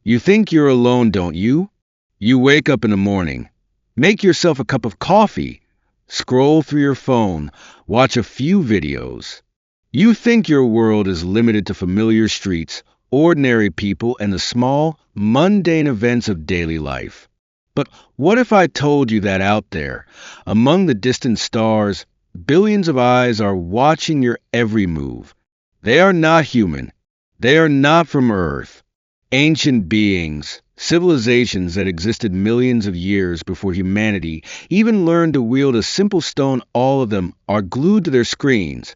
You think you're alone, don't you? You wake up in the morning, make yourself a cup of coffee, scroll through your phone, watch a few videos. You think your world is limited to familiar streets, ordinary people, and the small, mundane events of daily life. But what if I told you that out there, among the distant stars, billions of eyes are watching your every move? They are not human. They are not from Earth. Ancient beings, civilizations that existed millions of years before humanity even learned to wield a simple stone, all of them are glued to their screens,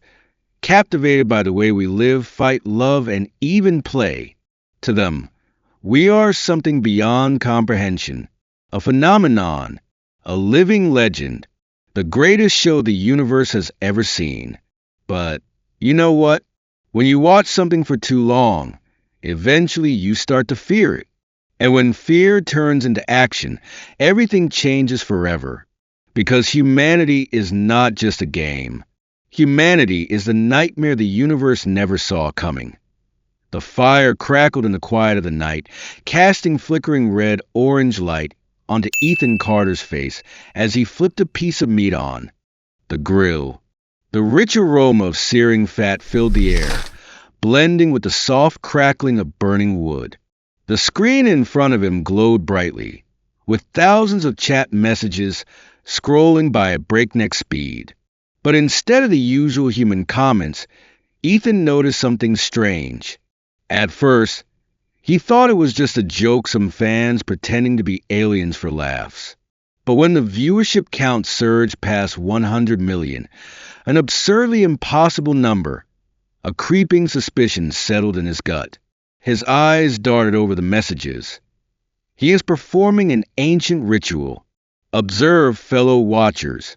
captivated by the way we live, fight, love, and even play. To them, we are something beyond comprehension, a phenomenon, a living legend, the greatest show the universe has ever seen. But you know what? When you watch something for too long, eventually you start to fear it. And when fear turns into action, everything changes forever. Because humanity is not just a game. Humanity is the nightmare the universe never saw coming. The fire crackled in the quiet of the night, casting flickering red-orange light onto Ethan Carter's face as he flipped a piece of meat on the grill. The rich aroma of searing fat filled the air, blending with the soft crackling of burning wood. The screen in front of him glowed brightly, with thousands of chat messages scrolling by a breakneck speed. But instead of the usual human comments, Ethan noticed something strange. At first, he thought it was just a joke, some fans pretending to be aliens for laughs. But when the viewership count surged past 100 million, an absurdly impossible number, a creeping suspicion settled in his gut. His eyes darted over the messages. He is performing an ancient ritual. Observe, fellow watchers.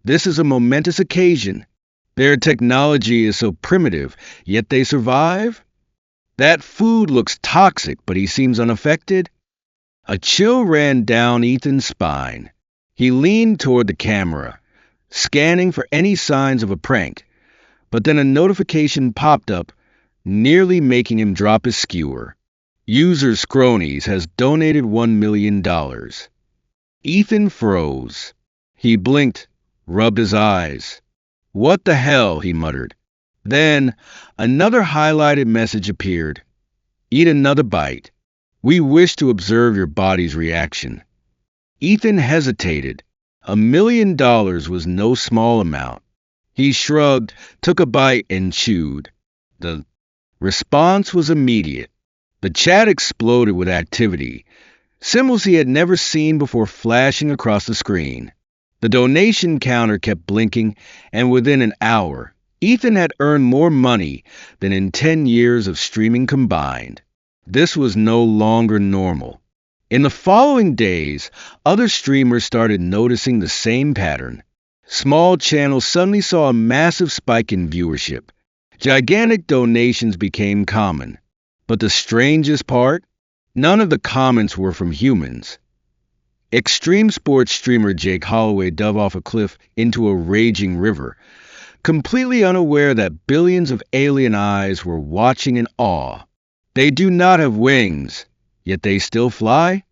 This is a momentous occasion. Their technology is so primitive, yet they survive. That food looks toxic, but he seems unaffected. A chill ran down Ethan's spine. He leaned toward the camera, scanning for any signs of a prank. But then a notification popped up, nearly making him drop his skewer. User Scronies has donated $1 million. Ethan froze. He blinked, rubbed his eyes. What the hell, he muttered. Then another highlighted message appeared. Eat another bite. We wish to observe your body's reaction. Ethan hesitated. $1 million was no small amount. He shrugged, took a bite, and chewed. The response was immediate. The chat exploded with activity, symbols he had never seen before flashing across the screen. The donation counter kept blinking, and within an hour, Ethan had earned more money than in 10 years of streaming combined. This was no longer normal. In the following days, other streamers started noticing the same pattern. Small channels suddenly saw a massive spike in viewership. Gigantic donations became common. But the strangest part? None of the comments were from humans. Extreme sports streamer Jake Holloway dove off a cliff into a raging river, completely unaware that billions of alien eyes were watching in awe. They do not have wings, yet they still fly?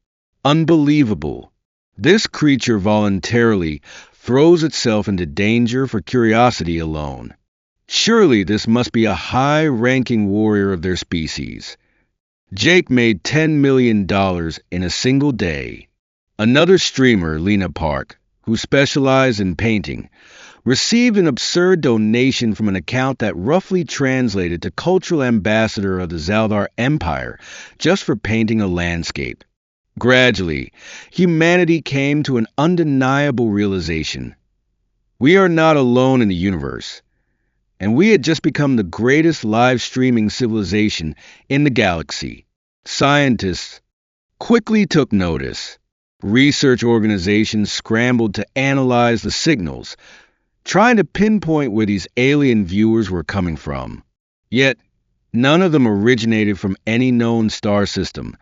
Unbelievable. This creature voluntarily throws itself into danger for curiosity alone. Surely this must be a high-ranking warrior of their species. Jake made $10 million in a single day. Another streamer, Lena Park, who specialized in painting, received an absurd donation from an account that roughly translated to cultural ambassador of the Zaldar Empire just for painting a landscape. Gradually, humanity came to an undeniable realization. We are not alone in the universe, and we had just become the greatest live streaming civilization in the galaxy. Scientists quickly took notice. Research organizations scrambled to analyze the signals, trying to pinpoint where these alien viewers were coming from. Yet, none of them originated from any known star system.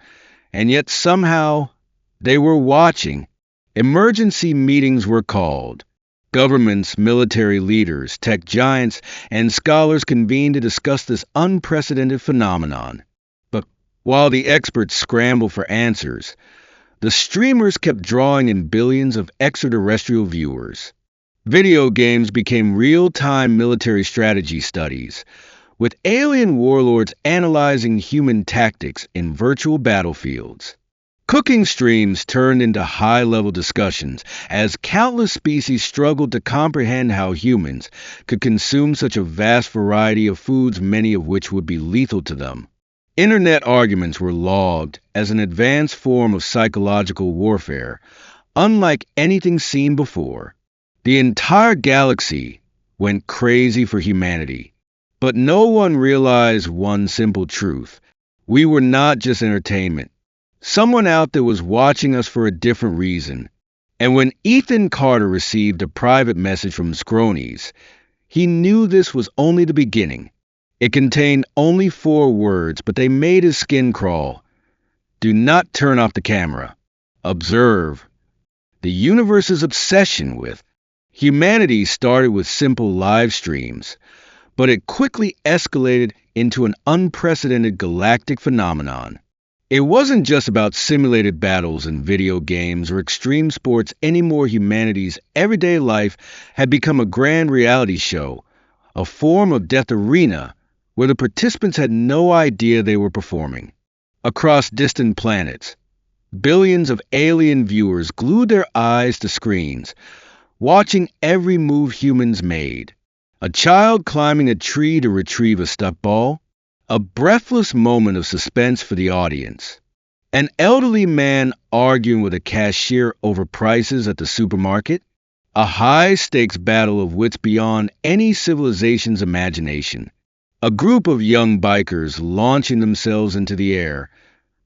And yet somehow, they were watching. Emergency meetings were called. Governments, military leaders, tech giants, and scholars convened to discuss this unprecedented phenomenon. But While the experts scrambled for answers, the streamers kept drawing in billions of extraterrestrial viewers. Video games became real-time military strategy studies, with alien warlords analyzing human tactics in virtual battlefields. Cooking streams turned into high-level discussions as countless species struggled to comprehend how humans could consume such a vast variety of foods, many of which would be lethal to them. Internet arguments were logged as an advanced form of psychological warfare, unlike anything seen before. The entire galaxy went crazy for humanity. But no one realized one simple truth. We were not just entertainment. Someone out there was watching us for a different reason. And when Ethan Carter received a private message from Scronies, he knew this was only the beginning. It contained only 4 words, but they made his skin crawl. Do not turn off the camera. Observe. The universe's obsession with humanity started with simple live streams, but it quickly escalated into an unprecedented galactic phenomenon. It wasn't just about simulated battles in video games or extreme sports anymore. Humanity's everyday life had become a grand reality show, a form of death arena where the participants had no idea they were performing. Across distant planets, billions of alien viewers glued their eyes to screens, watching every move humans made. A child climbing a tree to retrieve a stuck ball, a breathless moment of suspense for the audience. An elderly man arguing with a cashier over prices at the supermarket, a high-stakes battle of wits beyond any civilization's imagination. A group of young bikers launching themselves into the air,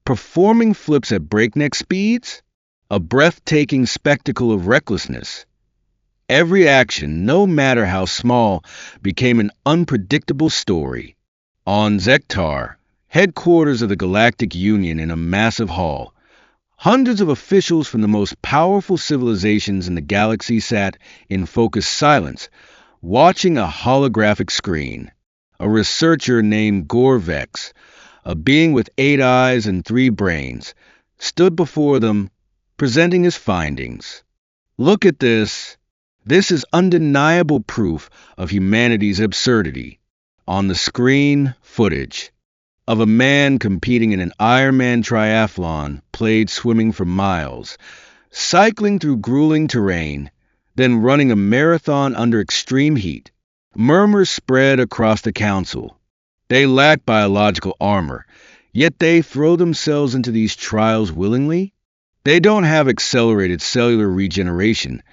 performing flips at breakneck speeds, a breathtaking spectacle of recklessness. Every action, no matter how small, became an unpredictable story. On Zektar, headquarters of the Galactic Union, in a massive hall, hundreds of officials from the most powerful civilizations in the galaxy sat in focused silence, watching a holographic screen. A researcher named Gorvex, a being with 8 eyes and 3 brains, stood before them, presenting his findings. Look at this. This is undeniable proof of humanity's absurdity. On the screen, footage of a man competing in an Ironman triathlon, played swimming for miles, cycling through grueling terrain, then running a marathon under extreme heat. Murmurs spread across the council. They lack biological armor, yet they throw themselves into these trials willingly. They don't have accelerated cellular regeneration,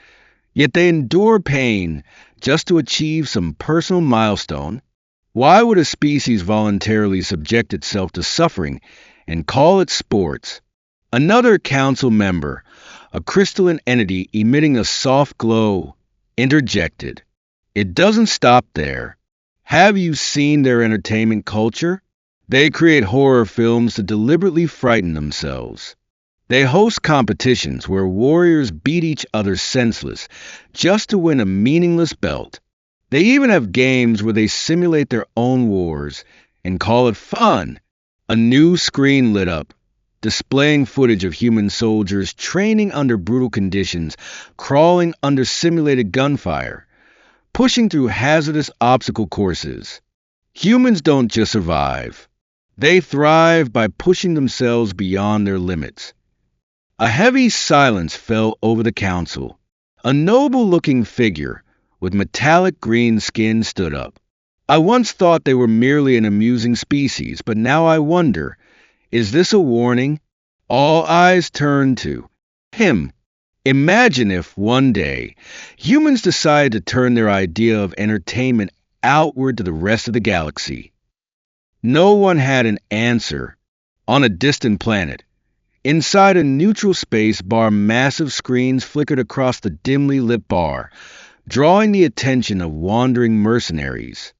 yet they endure pain just to achieve some personal milestone. Why would a species voluntarily subject itself to suffering and call it sports? Another council member, a crystalline entity emitting a soft glow, interjected. It doesn't stop there. Have you seen their entertainment culture? They create horror films to deliberately frighten themselves. They host competitions where warriors beat each other senseless just to win a meaningless belt. They even have games where they simulate their own wars and call it fun. A new screen lit up, displaying footage of human soldiers training under brutal conditions, crawling under simulated gunfire, pushing through hazardous obstacle courses. Humans don't just survive. They thrive by pushing themselves beyond their limits. A heavy silence fell over the council. A noble-looking figure with metallic green skin stood up. I once thought they were merely an amusing species, but now I wonder, is this a warning? All eyes turned to him. Imagine if one day humans decided to turn their idea of entertainment outward to the rest of the galaxy. No one had an answer. On a distant planet, inside a neutral space bar, massive screens flickered across the dimly lit bar, drawing the attention of wandering mercenaries.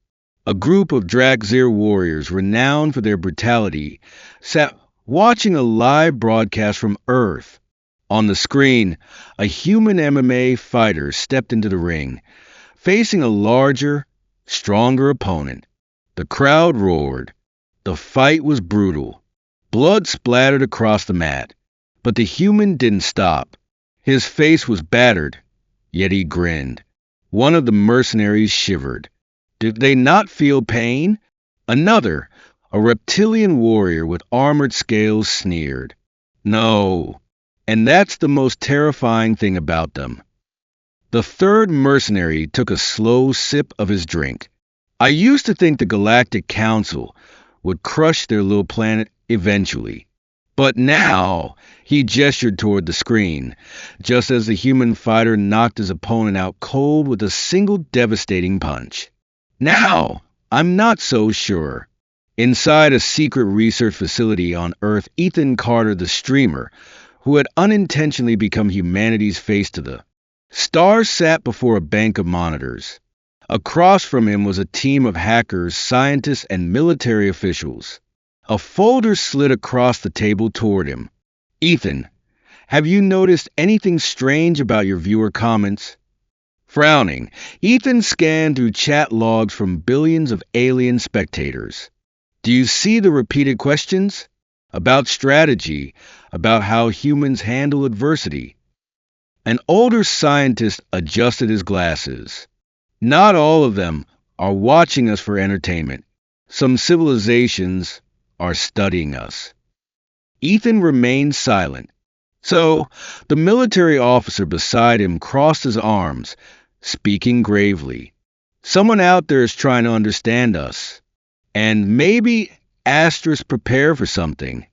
A group of Draxir warriors, renowned for their brutality, sat watching a live broadcast from Earth. On the screen, a human MMA fighter stepped into the ring, facing a larger, stronger opponent. The crowd roared. The fight was brutal. Blood splattered across the mat, but the human didn't stop. His face was battered, yet he grinned. One of the mercenaries shivered. Did they not feel pain? Another, a reptilian warrior with armored scales, sneered. No, and that's the most terrifying thing about them. The third mercenary took a slow sip of his drink. I used to think the Galactic Council would crush their little planet eventually. But now, he gestured toward the screen, just as the human fighter knocked his opponent out cold with a single devastating punch. Now, I'm not so sure. Inside a secret research facility on Earth, Ethan Carter, the streamer, who had unintentionally become humanity's face to the stars, sat before a bank of monitors. Across from him was a team of hackers, scientists, and military officials. A folder slid across the table toward him. Ethan, have you noticed anything strange about your viewer comments? Frowning, Ethan scanned through chat logs from billions of alien spectators. Do you see the repeated questions? About strategy, about how humans handle adversity. An older scientist adjusted his glasses. Not all of them are watching us for entertainment. Some civilizations are studying us. Ethan remained silent. So, the military officer beside him crossed his arms, speaking gravely. Someone out there is trying to understand us. And maybe Astros prepare for something.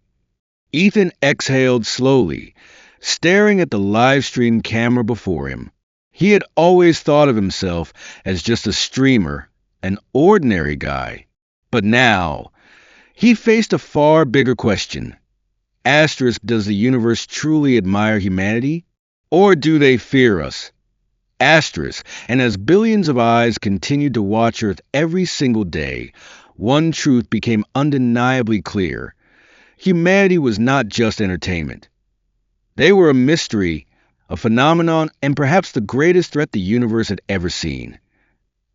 Ethan exhaled slowly, staring at the livestream camera before him. He had always thought of himself as just a streamer, an ordinary guy. But now, he faced a far bigger question. Astros, does the universe truly admire humanity? Or do they fear us? Astros, and as billions of eyes continued to watch Earth every single day, one truth became undeniably clear. Humanity was not just entertainment. They were a mystery, a phenomenon, and perhaps the greatest threat the universe had ever seen.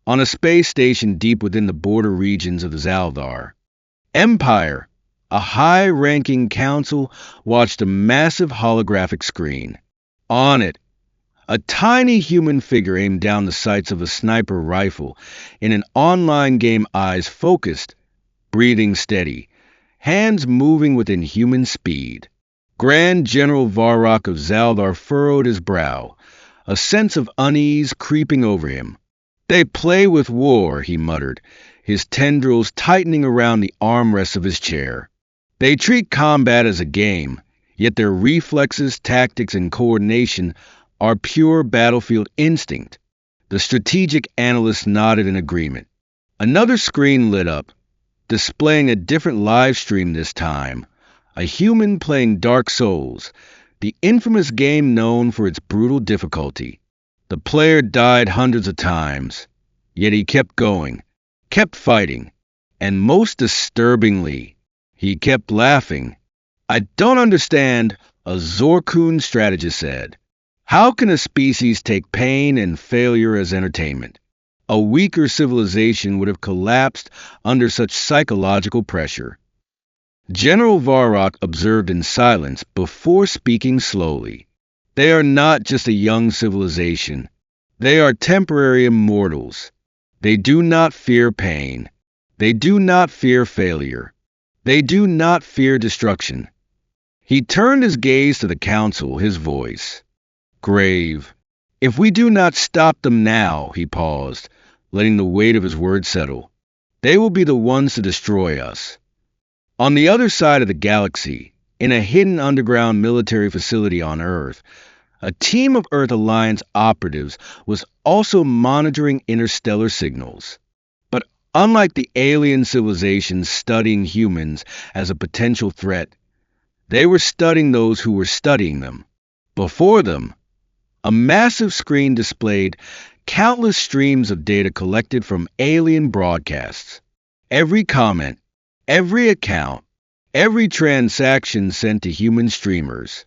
On a space station deep within the border regions of the Zaldar, Empire, a high-ranking council, watched a massive holographic screen. On it, a tiny human figure aimed down the sights of a sniper rifle in an online game, eyes focused, breathing steady, hands moving within human speed. Grand General Varrock of Zaldar furrowed his brow, a sense of unease creeping over him. They play with war, he muttered, his tendrils tightening around the armrests of his chair. They treat combat as a game, yet their reflexes, tactics, and coordination are pure battlefield instinct. The strategic analyst nodded in agreement. Another screen lit up, displaying a different live stream this time. A human playing Dark Souls, the infamous game known for its brutal difficulty. The player died hundreds of times, yet he kept going, kept fighting, and most disturbingly, he kept laughing. I don't understand, a Zorkun strategist said. How can a species take pain and failure as entertainment? A weaker civilization would have collapsed under such psychological pressure. General Varrock observed in silence before speaking slowly. They are not just a young civilization. They are temporary immortals. They do not fear pain. They do not fear failure. They do not fear destruction. He turned his gaze to the council, his voice grave. If we do not stop them now, he paused, letting the weight of his words settle, they will be the ones to destroy us. On the other side of the galaxy, in a hidden underground military facility on Earth, a team of Earth Alliance operatives was also monitoring interstellar signals. But unlike the alien civilizations studying humans as a potential threat, they were studying those who were studying them. Before them, a massive screen displayed countless streams of data collected from alien broadcasts. Every comment, every account, every transaction sent to human streamers.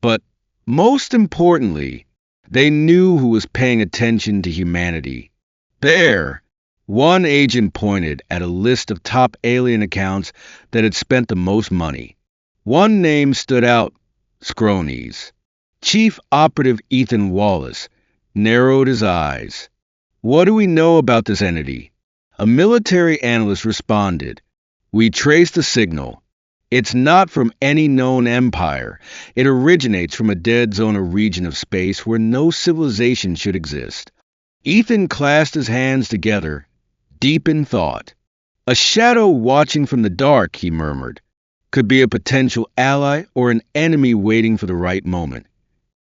But most importantly, they knew who was paying attention to humanity. There, one agent pointed at a list of top alien accounts that had spent the most money. One name stood out, Scronies. Chief Operative Ethan Wallace narrowed his eyes. What do we know about this entity? A military analyst responded. We traced the signal. It's not from any known empire. It originates from a dead zone or region of space where no civilization should exist. Ethan clasped his hands together, deep in thought. A shadow watching from the dark, he murmured. Could be a potential ally or an enemy waiting for the right moment.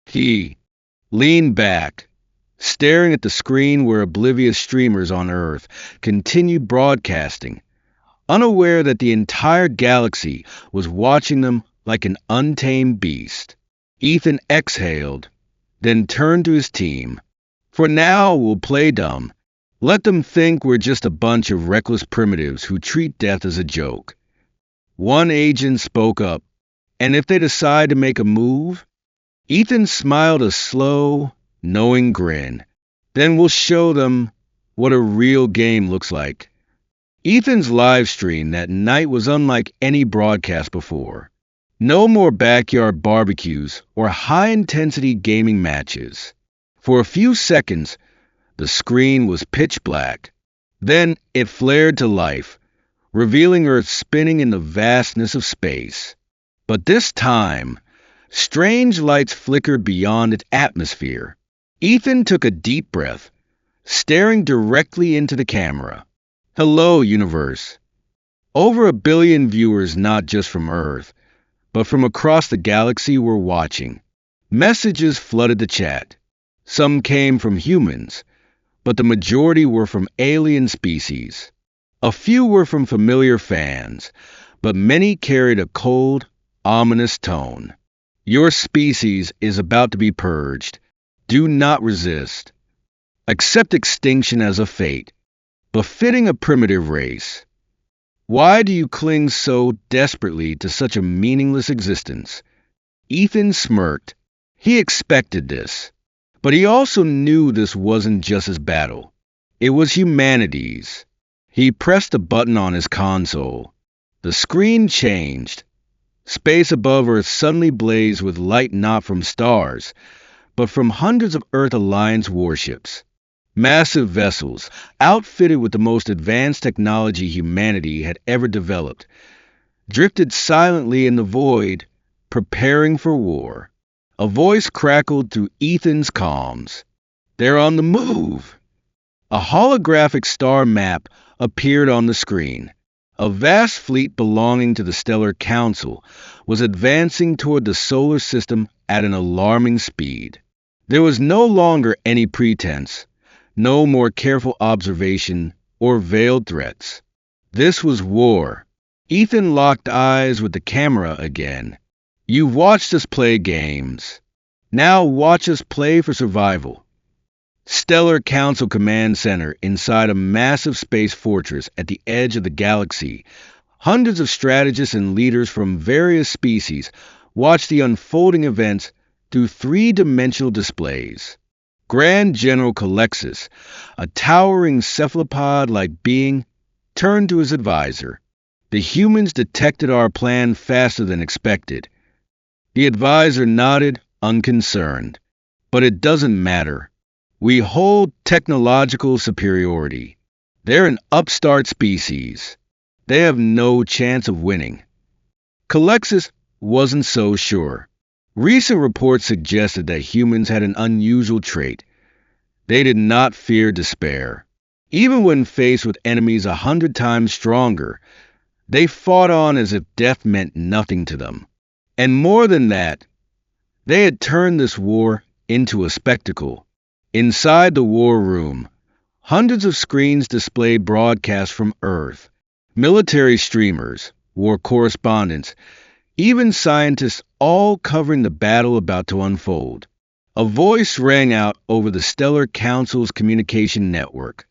He leaned back, staring at the screen where oblivious streamers on Earth continued broadcasting, unaware that the entire galaxy was watching them like an untamed beast. Ethan exhaled, then turned to his team. For now, we'll play dumb. Let them think we're just a bunch of reckless primitives who treat death as a joke. One agent spoke up, and if they decide to make a move? Ethan smiled a slow, knowing grin. Then we'll show them what a real game looks like. Ethan's live stream that night was unlike any broadcast before. No more backyard barbecues or high-intensity gaming matches. For a few seconds, the screen was pitch black. Then it flared to life, revealing Earth spinning in the vastness of space. But this time, strange lights flickered beyond its atmosphere. Ethan took a deep breath, staring directly into the camera. Hello, universe. Over 1 billion viewers not just from Earth, but from across the galaxy were watching. Messages flooded the chat. Some came from humans, but the majority were from alien species. A few were from familiar fans, but many carried a cold, ominous tone. Your species is about to be purged. Do not resist. Accept extinction as a fate, befitting a primitive race. Why do you cling so desperately to such a meaningless existence? Ethan smirked. He expected this, but he also knew this wasn't just his battle. It was humanity's. He pressed a button on his console. The screen changed. Space above Earth suddenly blazed with light not from stars, but from hundreds of Earth Alliance warships. Massive vessels, outfitted with the most advanced technology humanity had ever developed, drifted silently in the void, preparing for war. A voice crackled through Ethan's comms. They're on the move! A holographic star map appeared on the screen. A vast fleet belonging to the Stellar Council was advancing toward the solar system at an alarming speed. There was no longer any pretense, no more careful observation or veiled threats. This was war. Ethan locked eyes with the camera again. You've watched us play games. Now watch us play for survival. Stellar Council Command Center inside a massive space fortress at the edge of the galaxy. Hundreds of strategists and leaders from various species watched the unfolding events through three-dimensional displays. Grand General Calexis, a towering cephalopod-like being, turned to his advisor. The humans detected our plan faster than expected. The advisor nodded, unconcerned. But it doesn't matter. We hold technological superiority. They're an upstart species. They have no chance of winning. Calexis wasn't so sure. Recent reports suggested that humans had an unusual trait. They did not fear despair. Even when faced with enemies 100 times stronger, they fought on as if death meant nothing to them. And more than that, they had turned this war into a spectacle. Inside the war room, hundreds of screens displayed broadcasts from Earth. Military streamers, war correspondents, even scientists, all covering the battle about to unfold. A voice rang out over the Stellar Council's communication network.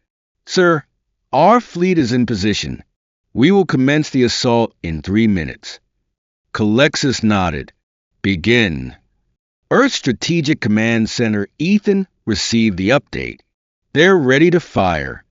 Sir, our fleet is in position. We will commence the assault in 3 minutes. Calexis nodded. Begin. Earth Strategic Command Center Ethan received the update. They're ready to fire.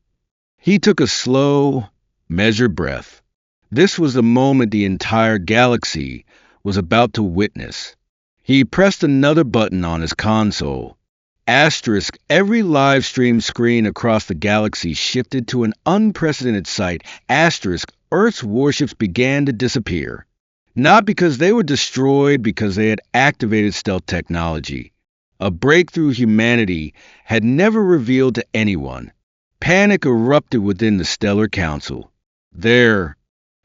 He took a slow, measured breath. This was the moment the entire galaxy was about to witness. He pressed another button on his console. Asterisk, every live stream screen across the galaxy shifted to an unprecedented sight. Asterisk, Earth's warships began to disappear. Not because they were destroyed, because they had activated stealth technology. A breakthrough humanity had never revealed to anyone. Panic erupted within the Stellar Council. Their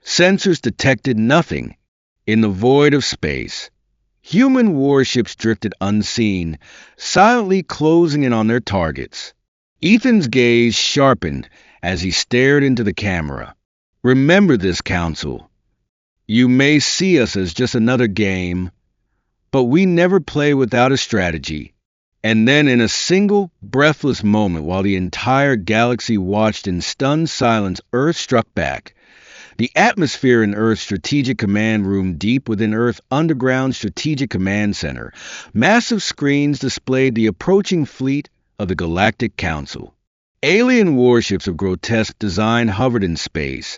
sensors detected nothing. In the void of space, human warships drifted unseen, silently closing in on their targets. Ethan's gaze sharpened as he stared into the camera. Remember this, Council. You may see us as just another game, but we never play without a strategy. And then in a single, breathless moment, while the entire galaxy watched in stunned silence, Earth struck back. The atmosphere in Earth's Strategic Command Room, deep within Earth's underground Strategic Command Center, massive screens displayed the approaching fleet of the Galactic Council. Alien warships of grotesque design hovered in space,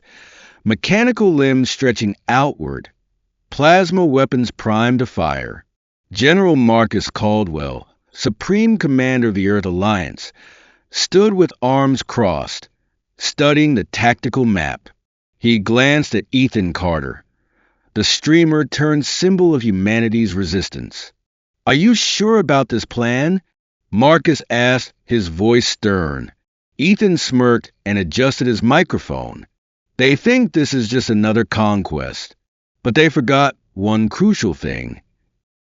mechanical limbs stretching outward, plasma weapons primed to fire. General Marcus Caldwell, Supreme Commander of the Earth Alliance, stood with arms crossed, studying the tactical map. He glanced at Ethan Carter, the streamer turned symbol of humanity's resistance. Are you sure about this plan? Marcus asked, his voice stern. Ethan smirked and adjusted his microphone. They think this is just another conquest, but they forgot one crucial thing.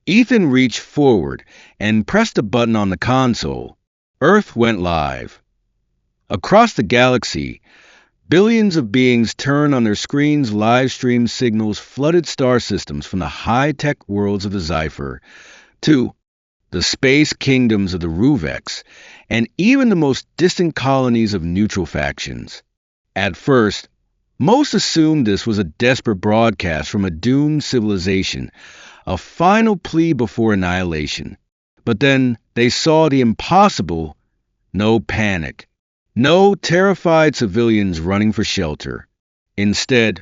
Ethan reached forward and pressed a button on the console. Earth went live. Across the galaxy, billions of beings turned on their screens. Live stream signals flooded star systems from the high-tech worlds of the Zypher to the space kingdoms of the Ruvex, and even the most distant colonies of neutral factions. At first, most assumed this was a desperate broadcast from a doomed civilization, a final plea before annihilation. But then they saw the impossible. No panic. No terrified civilians running for shelter. Instead,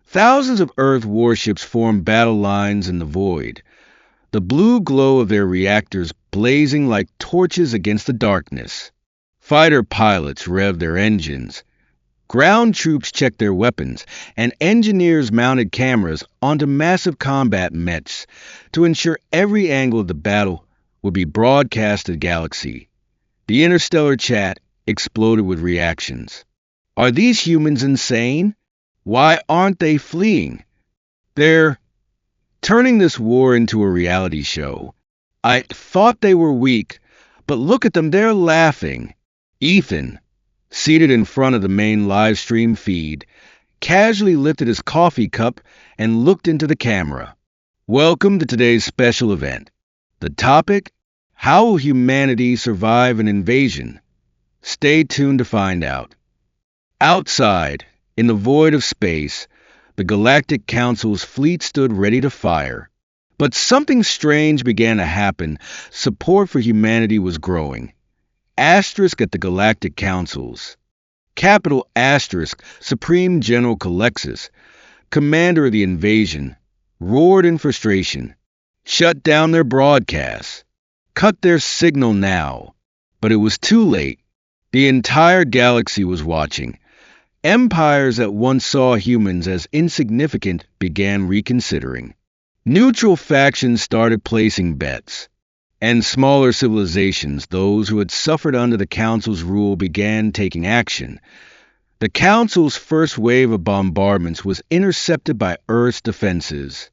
thousands of Earth warships formed battle lines in the void, the blue glow of their reactors blazing like torches against the darkness. Fighter pilots revved their engines. Ground troops checked their weapons, and engineers mounted cameras onto massive combat mechs to ensure every angle of the battle would be broadcast to the galaxy. The interstellar chat exploded with reactions. Are these humans insane? Why aren't they fleeing? They're turning this war into a reality show. I thought they were weak, but look at them, they're laughing. Ethan, seated in front of the main live stream feed, casually lifted his coffee cup and looked into the camera. Welcome to today's special event. The topic: how will humanity survive an invasion? Stay tuned to find out. Outside, in the void of space, the Galactic Council's fleet stood ready to fire. But something strange began to happen. Support for humanity was growing. Asterisk at the Galactic Councils. Capital Asterisk, Supreme General Calexis, commander of the invasion, roared in frustration. Shut down their broadcasts. Cut their signal now. But it was too late. The entire galaxy was watching. Empires that once saw humans as insignificant began reconsidering. Neutral factions started placing bets. And smaller civilizations, those who had suffered under the Council's rule, began taking action. The Council's first wave of bombardments was intercepted by Earth's defenses.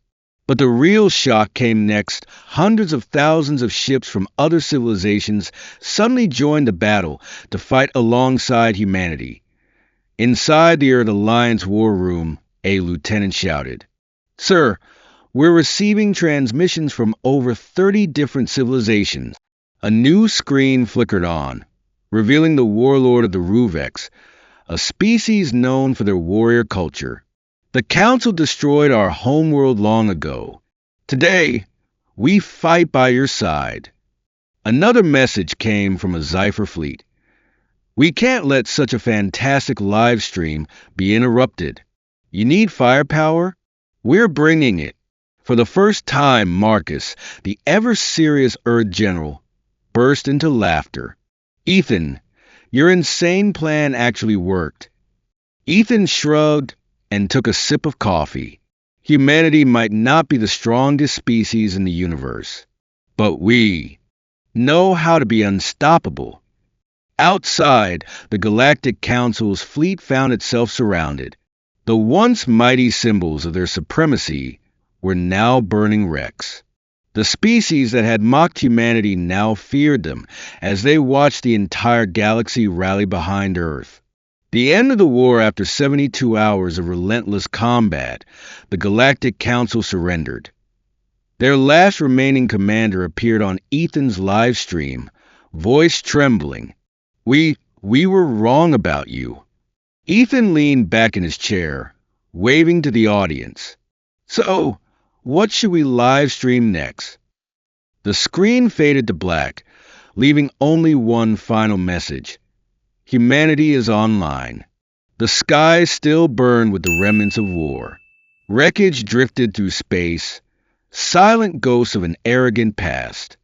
But the real shock came next. Hundreds of thousands of ships from other civilizations suddenly joined the battle to fight alongside humanity. Inside the Earth Alliance war room, a lieutenant shouted, "Sir, we're receiving transmissions from over 30 different civilizations." A new screen flickered on, revealing the warlord of the Ruvex, a species known for their warrior culture. The Council destroyed our homeworld long ago. Today, we fight by your side. Another message came from a Zypher fleet. We can't let such a fantastic live stream be interrupted. You need firepower? We're bringing it. For the first time, Marcus, the ever-serious Earth General, burst into laughter. Ethan, your insane plan actually worked. Ethan shrugged and took a sip of coffee. Humanity might not be the strongest species in the universe, but we know how to be unstoppable. Outside, the Galactic Council's fleet found itself surrounded. The once mighty symbols of their supremacy were now burning wrecks. The species that had mocked humanity now feared them as they watched the entire galaxy rally behind Earth. The end of the war after 72 hours of relentless combat, the Galactic Council surrendered. Their last remaining commander appeared on Ethan's live stream, voice trembling. We were wrong about you. Ethan leaned back in his chair, waving to the audience. So, what should we live stream next? The screen faded to black, leaving only one final message. Humanity is online. The skies still burn with the remnants of war. Wreckage drifted through space, silent ghosts of an arrogant past.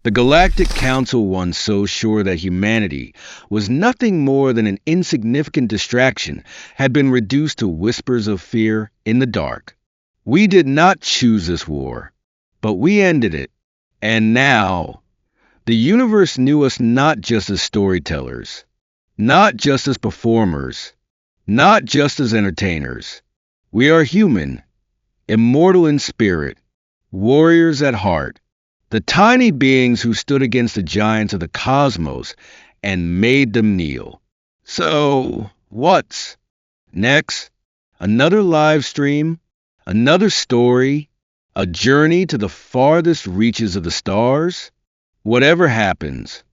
The Galactic Council, once so sure that humanity was nothing more than an insignificant distraction, had been reduced to whispers of fear in the dark. We did not choose this war, but we ended it. And now, the universe knew us not just as storytellers, not just as performers, not just as entertainers. We are human, immortal in spirit, warriors at heart, the tiny beings who stood against the giants of the cosmos and made them kneel. So, what's next? Another live stream? Another story? A journey to the farthest reaches of the stars? Whatever happens,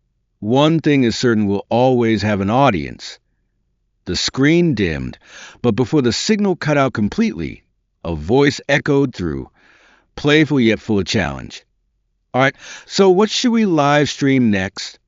one thing is certain: we'll always have an audience. The screen dimmed, but before the signal cut out completely, a voice echoed through, playful yet full of challenge. All right, so what should we live stream next?